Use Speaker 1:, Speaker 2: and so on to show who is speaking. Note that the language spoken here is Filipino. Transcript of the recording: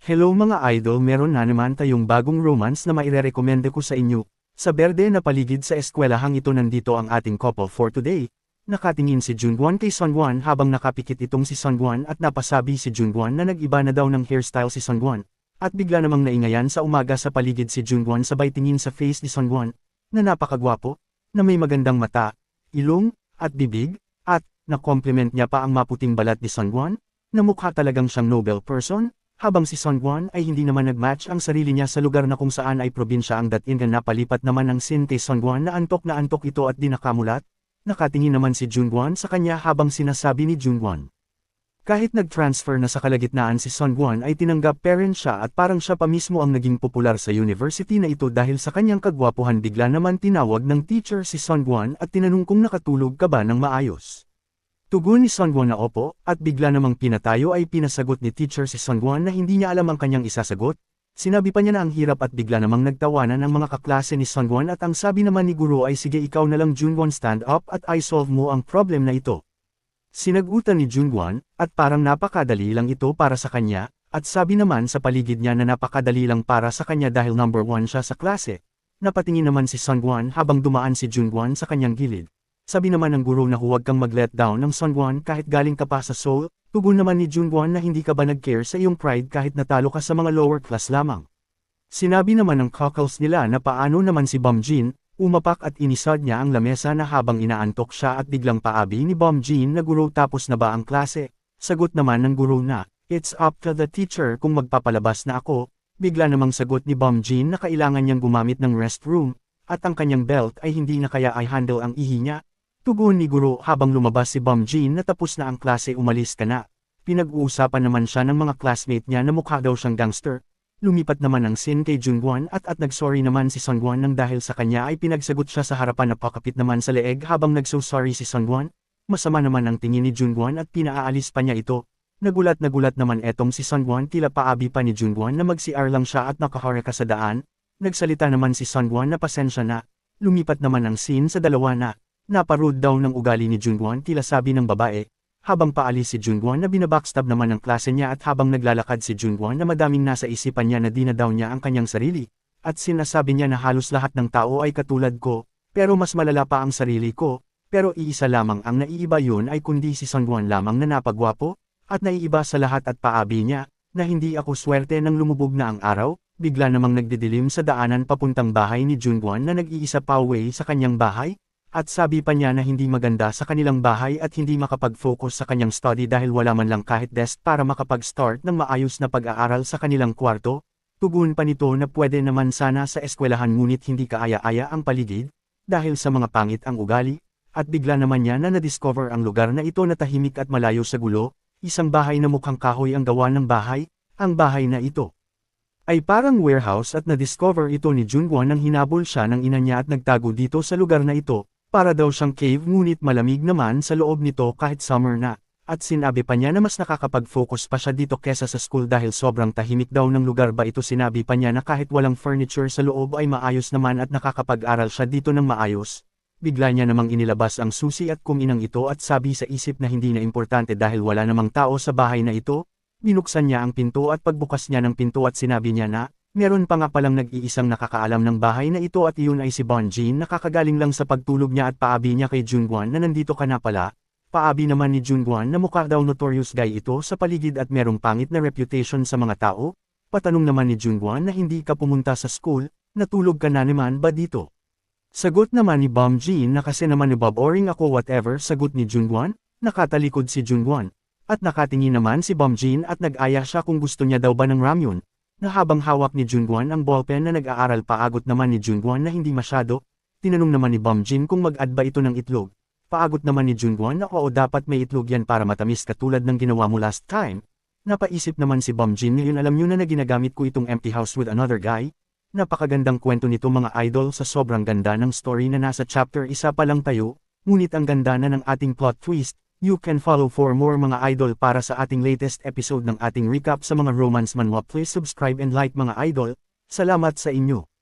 Speaker 1: Hello mga idol, meron na naman tayong bagong romance na mairerekomenda ko sa inyo. Sa berde na paligid sa eskwelahang ito nandito ang ating couple for today. Nakatingin si Junwon kay Sunwon habang nakapikit itong si Sunwon at napasabi si Junwon na nag-iba na daw ng hairstyle si Sunwon. At bigla namang naingayan sa umaga sa paligid si Junwon sabay tingin sa face ni Sunwon, na napakagwapo, na may magandang mata, ilong, at bibig, at na-compliment niya pa ang maputing balat ni Sunwon, na mukha talagang siyang noble person. Habang si Sunwon ay hindi naman nag-match ang sarili niya sa lugar na kung saan ay probinsya ang dating na napalipat naman ng scene kay Sunwon na antok ito at di nakamulat. Nakatingin naman si Junwon sa kanya habang sinasabi ni Junwon. Kahit nag-transfer na sa kalagitnaan si Sunwon ay tinanggap parent siya at parang siya pa mismo ang naging popular sa university na ito dahil sa kanyang kagwapuhan. Bigla naman tinawag ng teacher si Sunwon at tinanong kung nakatulog ka ba ng maayos. Tugon ni Sunwon na opo, at bigla namang pinatayo ay pinasagot ni teacher si Sunwon na hindi niya alam ang kanyang isasagot. Sinabi pa niya na ang hirap at bigla namang nagtawanan ang mga kaklase ni Sunwon at ang sabi naman ni guro ay sige ikaw na lang Junwon, stand up at i-solve mo ang problem na ito. Sinagutan ni Junwon, at parang napakadali lang ito para sa kanya, at sabi naman sa paligid niya na napakadali lang para sa kanya dahil number 1 siya sa klase. Napatingin naman si Sunwon habang dumaan si Junwon sa kanyang gilid. Sabi naman ng guro na huwag kang mag-let down ng Sunwon kahit galing ka pa sa Seoul. Tugon naman ni Junwon na hindi ka ba nag-care sa iyong pride kahit natalo ka sa mga lower class lamang. Sinabi naman ng cockles nila na paano naman si Bomjin, umapak at inisad niya ang lamesa na habang inaantok siya at biglang paabi ni Bomjin na guro tapos na ba ang klase. Sagot naman ng guro na, it's up to the teacher kung magpapalabas na ako. Bigla namang sagot ni Bomjin na kailangan niyang gumamit ng restroom, at ang kanyang belt ay hindi na kaya ay handle ang ihi niya. Tugon ni guro habang lumabas si Bomjin na tapos na ang klase, umalis ka na. Pinag-uusapan naman siya ng mga classmate niya na mukha daw siyang gangster. Lumipat naman ang scene kay Junwon at nag-sorry naman si Sunwon nang dahil sa kanya ay pinagsagot siya sa harapan na pakapit naman sa leeg habang nagso-sorry si Sunwon. Masama naman ang tingin ni Junwon at pinaalis pa niya ito. Nagulat naman etong si Sunwon, tila paabi pa ni Junwon na mag-CR lang siya at nakahareka sa daan. Nagsalita naman si Sunwon na pasensya na. Lumipat naman ang scene sa dalawa na. Naparude daw ng ugali ni Junwon, tila sabi ng babae. Habang paalis si Junwon na binabackstab naman ng klase niya at habang naglalakad si Junwon na madaming nasa isipan niya na di na daw niya ang kanyang sarili. At sinasabi niya na halos lahat ng tao ay katulad ko, pero mas malala pa ang sarili ko. Pero iisa lamang ang naiiba, yun ay kundi si Sunwon lamang na napagwapo, at naiiba sa lahat at paabi niya, na hindi ako swerte nang lumubog na ang araw. Bigla namang nagdidilim sa daanan papuntang bahay ni Junwon na nag-iisa pa away sa kanyang bahay. At sabi pa niya na hindi maganda sa kanilang bahay at hindi makapag-focus sa kanyang study dahil wala man lang kahit desk para makapag-start ng maayos na pag-aaral sa kanilang kwarto. Tugon pa nito na pwede naman sana sa eskwelahan ngunit hindi kaaya-aya ang paligid, dahil sa mga pangit ang ugali, at bigla naman niya na na-discover ang lugar na ito na tahimik at malayo sa gulo, isang bahay na mukhang kahoy ang gawa ng bahay. Ang bahay na ito ay parang warehouse at na-discover ito ni Junwon nang hinabol siya ng ina niya at nagtago dito sa lugar na ito. Para daw siyang cave ngunit malamig naman sa loob nito kahit summer na, at sinabi pa niya na mas nakakapag-focus pa siya dito kesa sa school dahil sobrang tahimik daw ng lugar ba ito. Sinabi pa niya na kahit walang furniture sa loob ay maayos naman at nakakapag-aral siya dito ng maayos. Bigla niya namang inilabas ang susi at kuminang ito at sabi sa isip na hindi na importante dahil wala namang tao sa bahay na ito. Binuksan niya ang pinto at pagbukas niya ng pinto at sinabi niya na, meron pa nga palang nag-iisang nakakaalam ng bahay na ito at iyon ay si Bomjin. Nakakagaling lang sa pagtulog niya at paabi niya kay Junwon na nandito ka na pala. Paabi naman ni Junwon na mukha daw notorious guy ito sa paligid at merong pangit na reputation sa mga tao. Patanong naman ni Junwon na hindi ka pumunta sa school, natulog ka na naman ba dito? Sagot naman ni Bomjin na kasi naman ni Bob Oring ako whatever. Sagot ni Junwon, nakatalikod si Junwon. At nakatingin naman si Bomjin at nag-aya siya kung gusto niya daw ba ng ramyun. Na habang hawak ni Junwon ang ballpen na nag-aaral, paagot naman ni Junwon na hindi masyado. Tinanong naman ni Bomjin kung mag-add ba ito ng itlog. Paagot naman ni Junwon na oo, dapat may itlog yan para matamis katulad ng ginawa mo last time. Napaisip naman si Bomjin, ngayon alam niyo na ginagamit ko itong empty house with another guy. Napakagandang kwento nito mga idol, sa sobrang ganda ng story na nasa chapter 1 pa lang tayo, ngunit ang ganda na ng ating plot twist. You can follow for more mga idol para sa ating latest episode ng ating recap sa mga romance manhwa. Please subscribe and like mga idol. Salamat sa inyo.